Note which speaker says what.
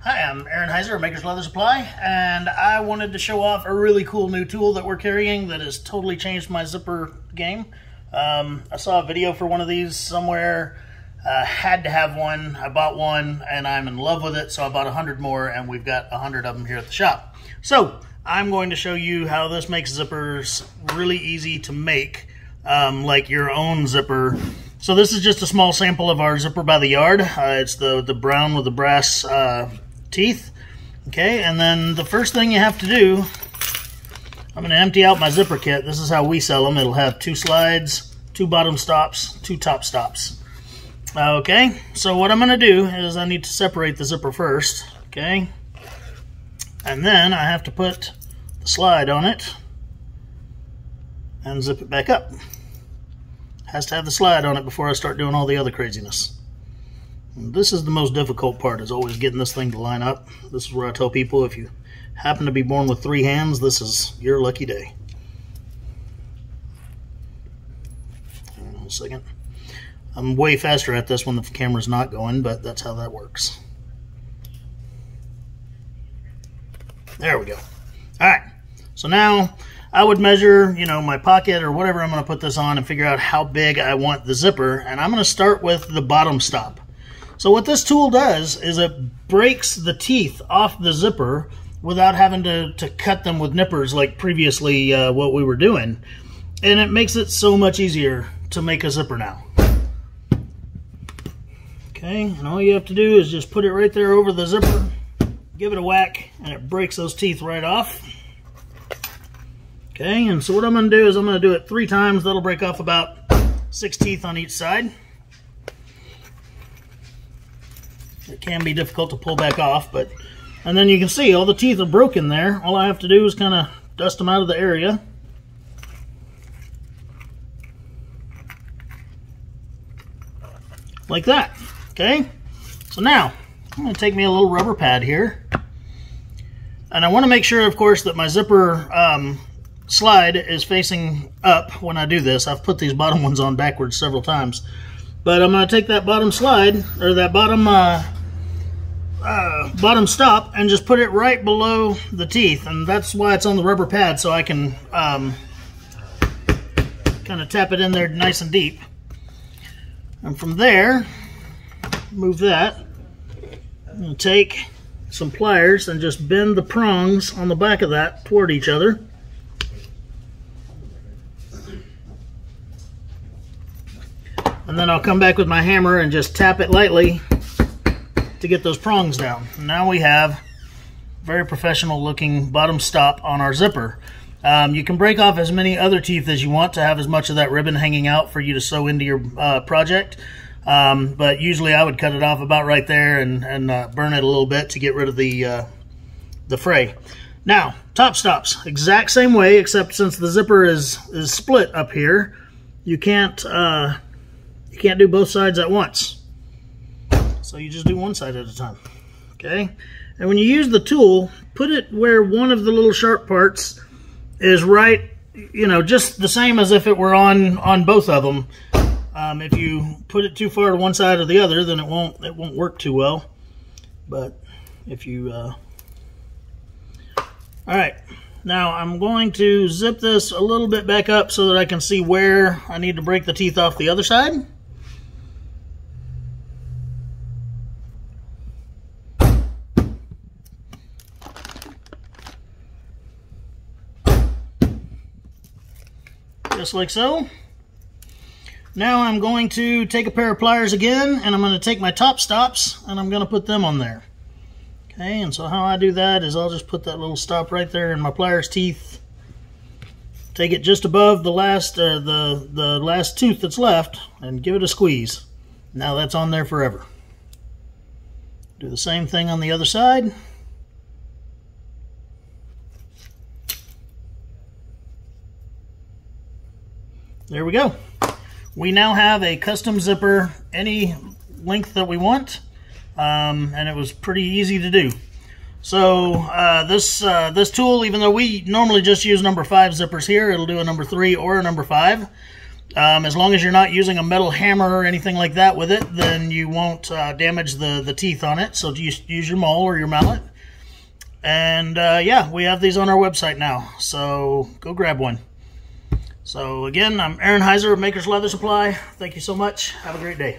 Speaker 1: Hi, I'm Aaron Heiser of Maker's Leather Supply, and I wanted to show off a really cool new tool that we're carrying that has totally changed my zipper game. I saw a video for one of these somewhere, had to have one, I bought one, and I'm in love with it, so I bought 100 more, and we've got 100 of them here at the shop. So, I'm going to show you how this makes zippers really easy to make, like your own zipper. So this is just a small sample of our zipper by the yard. It's the brown with the brass teeth. Okay, and then the first thing you have to do, I'm going to empty out my zipper kit. This is how we sell them. It'll have 2 slides, 2 bottom stops, 2 top stops. Okay, so what I'm going to do is I need to separate the zipper first. Okay, and then I have to put the slide on it and zip it back up. Has to have the slide on it before I start doing all the other craziness. And this is the most difficult part, is always getting this thing to line up. This is where I tell people, if you happen to be born with 3 hands, this is your lucky day. Hang on a second. I'm way faster at this when the camera's not going, but that's how that works. There we go. Alright, so now I would measure, my pocket or whatever I'm going to put this on and figure out how big I want the zipper, and I'm going to start with the bottom stop. So what this tool does is it breaks the teeth off the zipper without having to cut them with nippers like previously what we were doing, and it makes it so much easier to make a zipper now. Okay, and all you have to do is just put it right there over the zipper, give it a whack, and it breaks those teeth right off. Okay, and so what I'm going to do is I'm going to do it 3 times. That'll break off about 6 teeth on each side. It can be difficult to pull back off, and then you can see all the teeth are broken there. All I have to do is kind of dust them out of the area. Like that. Okay, so now I'm going to take me a little rubber pad here. And I want to make sure, of course, that my zipper slide is facing up when I do this. I've put these bottom ones on backwards several times. But I'm going to take that bottom slide, or that bottom bottom stop, and just put it right below the teeth. And that's why it's on the rubber pad, so I can kind of tap it in there nice and deep. And from there, move that. I'm going to take some pliers and just bend the prongs on the back of that toward each other. And then I'll come back with my hammer and just tap it lightly to get those prongs down. And now we have very professional looking bottom stop on our zipper. You can break off as many other teeth as you want to have as much of that ribbon hanging out for you to sew into your project. But usually I would cut it off about right there and burn it a little bit to get rid of the fray. Now, top stops, exact same way, except since the zipper is split up here, you can't do both sides at once. So you just do one side at a time. Okay? And when you use the tool, put it where one of the little sharp parts is right, just the same as if it were on both of them. If you put it too far to one side or the other, then it won't work too well. But if you all right, now I'm going to zip this a little bit back up so that I can see where I need to break the teeth off the other side. Just like so. Now I'm going to take a pair of pliers again, and I'm going to take my top stops and I'm going to put them on there. Okay, and so how I do that is I'll just put that little stop right there in my pliers teeth. Take it just above the last the last tooth that's left and give it a squeeze. Now that's on there forever. Do the same thing on the other side. There we go. We now have a custom zipper any length that we want, and it was pretty easy to do. So this tool, even though we normally just use number 5 zippers here, it'll do a number 3 or a number 5. As long as you're not using a metal hammer or anything like that with it, then you won't damage the teeth on it. So use your maul or your mallet. And yeah, we have these on our website now, so go grab one. So again, I'm Aaron Heiser of Maker's Leather Supply. Thank you so much. Have a great day.